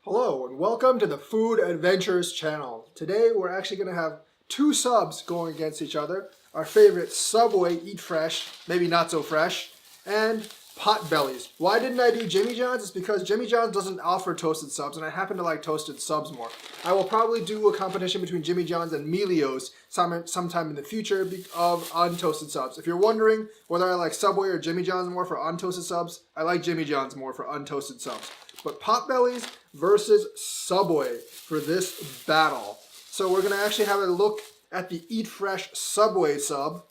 Hello and welcome to the Food Adventures channel. Today we're actually going to have two subs going against each other. Our favorite Subway Eat Fresh, maybe not so fresh, and Potbellies. Why didn't I do Jimmy John's? It's because Jimmy John's doesn't offer toasted subs and I happen to like toasted subs more. I will probably do a competition between Jimmy John's and Melio's sometime in the future of untoasted subs. If you're wondering whether I like Subway or Jimmy John's more for untoasted subs, I like Jimmy John's more for untoasted subs. But Potbellies versus Subway for this battle. So we're going to actually have a look at the Eat Fresh Subway sub.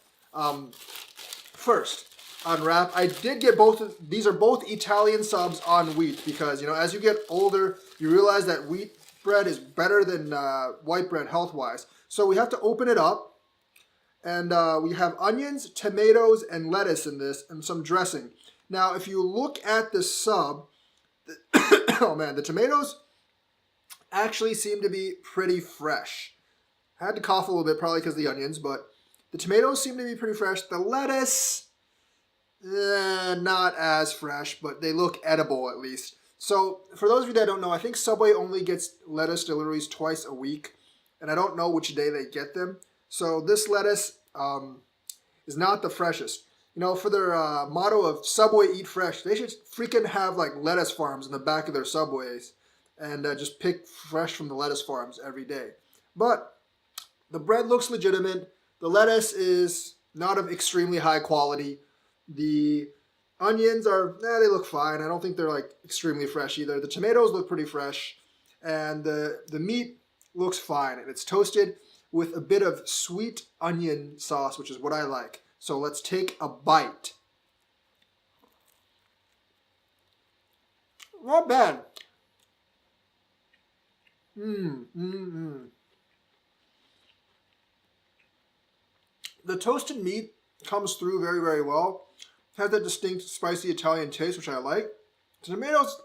First, unwrap. I did get both. These are both Italian subs on wheat because, as you get older, you realize that wheat bread is better than white bread health-wise. So we have to open it up. And we have onions, tomatoes, and lettuce in this, and some dressing. Now, if you look at the sub, oh man, the tomatoes actually seem to be pretty fresh. I had to cough a little bit, probably because of the onions, but the tomatoes seem to be pretty fresh. The lettuce, not as fresh, but they look edible at least. So, for those of you that don't know, I think Subway only gets lettuce deliveries twice a week, and I don't know which day they get them. So, this lettuce is not the freshest. For their motto of Subway Eat Fresh, they should freaking have like lettuce farms in the back of their Subways and just pick fresh from the lettuce farms every day. But the bread looks legitimate. The lettuce is not of extremely high quality. The onions they look fine. I don't think they're like extremely fresh either. The tomatoes look pretty fresh. And the meat looks fine. And it's toasted with a bit of sweet onion sauce, which is what I like. So let's take a bite. Not bad. The toasted meat comes through very, very well. It has that distinct spicy Italian taste, which I like. The tomatoes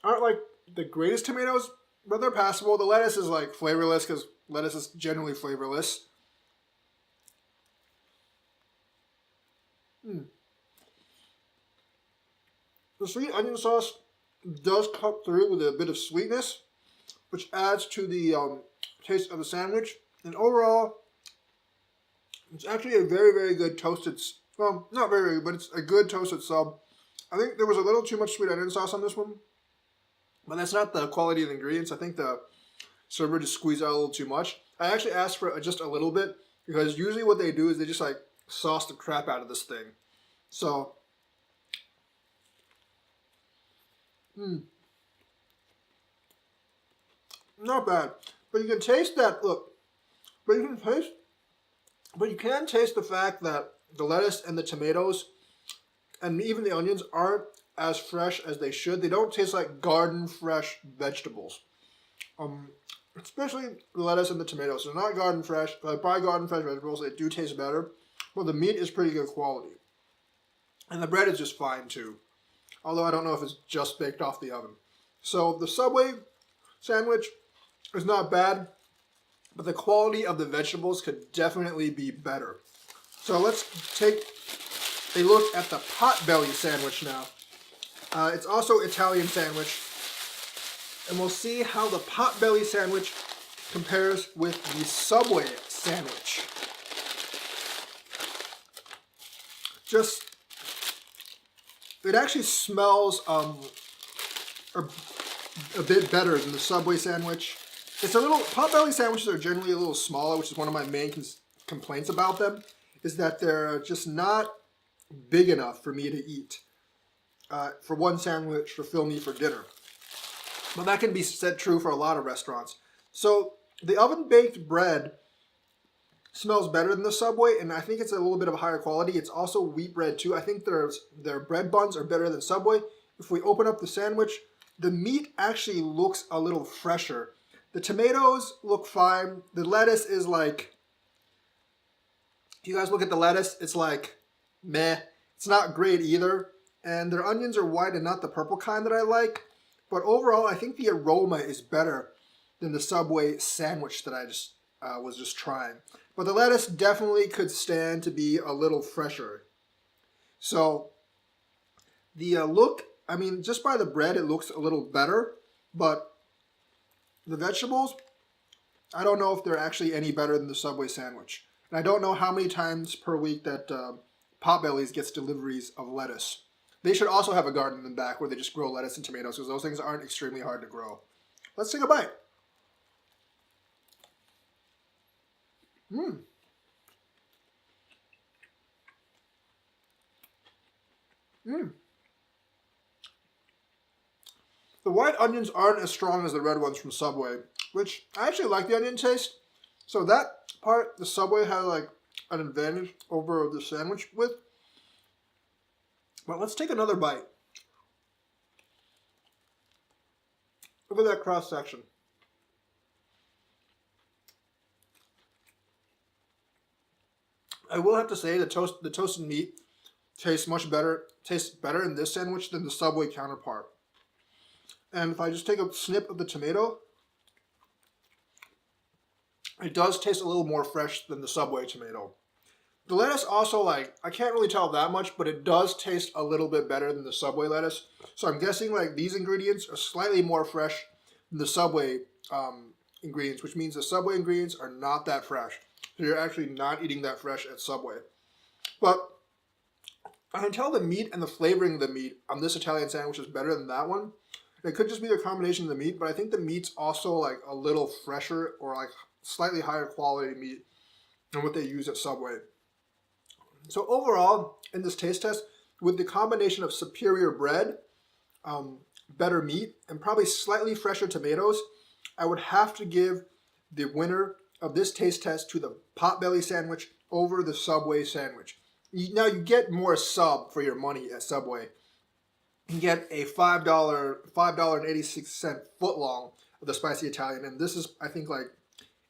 aren't like the greatest tomatoes, but they're passable. The lettuce is like flavorless because lettuce is generally flavorless. The sweet onion sauce does cut through with a bit of sweetness, which adds to the taste of the sandwich. And overall, it's actually a very, very good toasted, well, not very, very good, but it's a good toasted sub. I think there was a little too much sweet onion sauce on this one, but that's not the quality of the ingredients. I think the server just squeezed out a little too much. I actually asked for just a little bit, because usually what they do is they just like sauce the crap out of this thing. So, not bad. But you can taste that, look, you can taste the fact that the lettuce and the tomatoes and even the onions aren't as fresh as they should. They don't taste like garden fresh vegetables. Especially the lettuce and the tomatoes. They're not garden fresh. If I buy garden fresh vegetables, they do taste better. But the meat is pretty good quality. And the bread is just fine too. Although I don't know if it's just baked off the oven. So the Subway sandwich is not bad, but the quality of the vegetables could definitely be better. So let's take a look at the Potbelly sandwich now. It's also Italian sandwich. And we'll see how the Potbelly sandwich compares with the Subway sandwich. It actually smells a bit better than the Subway sandwich. Potbelly sandwiches are generally a little smaller, which is one of my main complaints about them, is that they're just not big enough for me to eat. For one sandwich to fill me for dinner. But that can be said true for a lot of restaurants. So the oven-baked bread smells better than the Subway, and I think it's a little bit of a higher quality. It's also wheat bread too. I think their bread buns are better than Subway. If we open up the sandwich, the meat actually looks a little fresher. The tomatoes look fine. The lettuce is like, if you guys look at the lettuce, it's like meh. It's not great either. And their onions are white and not the purple kind that I like. But overall, I think the aroma is better than the Subway sandwich that I was just trying. But the lettuce definitely could stand to be a little fresher. So the look, just by the bread, it looks a little better. But the vegetables, I don't know if they're actually any better than the Subway sandwich. And I don't know how many times per week that Potbelly's gets deliveries of lettuce. They should also have a garden in the back where they just grow lettuce and tomatoes, because those things aren't extremely hard to grow. Let's take a bite. Mmm. Mmm. The white onions aren't as strong as the red ones from Subway, which I actually like the onion taste. So that part, the Subway had like an advantage over the sandwich with. But let's take another bite. Look at that cross section. I will have to say the toasted meat tastes better in this sandwich than the Subway counterpart. And if I just take a snip of the tomato, it does taste a little more fresh than the Subway tomato. The lettuce also, like, I can't really tell that much, but it does taste a little bit better than the Subway lettuce. So I'm guessing like these ingredients are slightly more fresh than the Subway ingredients, which means the Subway ingredients are not that fresh. So you're actually not eating that fresh at Subway. But I can tell the meat and the flavoring of the meat on this Italian sandwich is better than that one. It could just be the combination of the meat, but I think the meat's also like a little fresher or like slightly higher quality meat than what they use at Subway. So overall, in this taste test, with the combination of superior bread, better meat, and probably slightly fresher tomatoes, I would have to give the winner of this taste test to the Potbelly sandwich over the Subway sandwich. Now you get more sub for your money at Subway. You get a $5.86 foot long of the spicy Italian, and this is, I think, like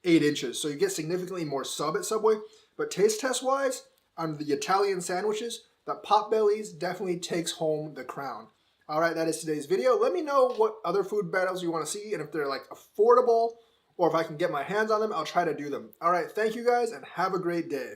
8 inches. So you get significantly more sub at Subway. But taste test wise, on the Italian sandwiches, the Potbelly's definitely takes home the crown. All right, that is today's video. Let me know what other food battles you want to see, and if they're like affordable, or if I can get my hands on them, I'll try to do them. All right, thank you guys, and have a great day.